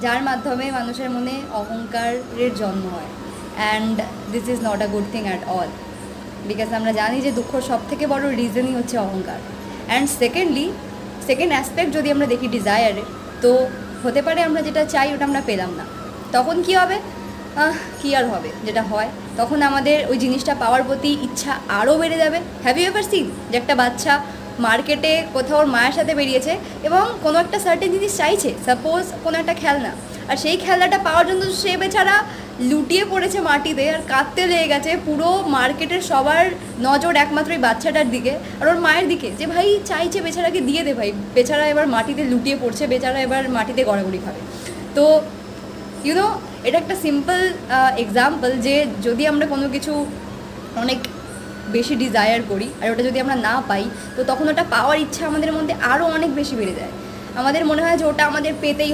যার মাধ্যমে মানুষের মনে অহংকারের জন্ম হয়। And this is not a good thing at all, because আমরা জানি যে দুঃখর সব থেকে বড় রিজনই হচ্ছে অহংকার। অ্যান্ড সেকেন্ড অ্যাসপেক্ট যদি আমরা দেখি ডিজায়ারে, তো হতে পারে আমরা যেটা চাই ওটা আমরা পেলাম না, তখন কি হবে? কী আর হবে, যেটা হয় তখন আমাদের ওই জিনিসটা পাওয়ার প্রতি ইচ্ছা আরও বেড়ে যাবে। হ্যাভ ইউ এভার সিন যে একটা বাচ্চা মার্কেটে কোথাও ওর মায়ের সাথে বেরিয়েছে এবং কোনো একটা সার্টেন জিনিস চাইছে, সাপোজ কোনো একটা খেলনা, আর সেই খেলনাটা পাওয়ার জন্য সে বেচারা লুটিয়ে পড়েছে মাটিতে আর কাঁদতে লেগে গেছে, পুরো মার্কেটের সবার নজর একমাত্র ওই বাচ্চাটার দিকে আর ওর মায়ের দিকে, যে ভাই চাইছে বেচারাকে দিয়ে দে ভাই, বেচারা এবার মাটিতে লুটিয়ে পড়ছে, বেচারা এবার মাটিতে গড়াগড়ি খাবে। তো ইউনো, এটা একটা সিম্পল এক্সাম্পল যে যদি আমরা কোনো কিছু অনেক বেশি ডিজায়ার করি আর ওটা যদি আমরা না পাই, তো তখন ওটা পাওয়ার ইচ্ছা আমাদের মধ্যে আরও অনেক বেশি বেড়ে যায়। আমাদের মনে হয় যে ওটা আমাদের পেতেই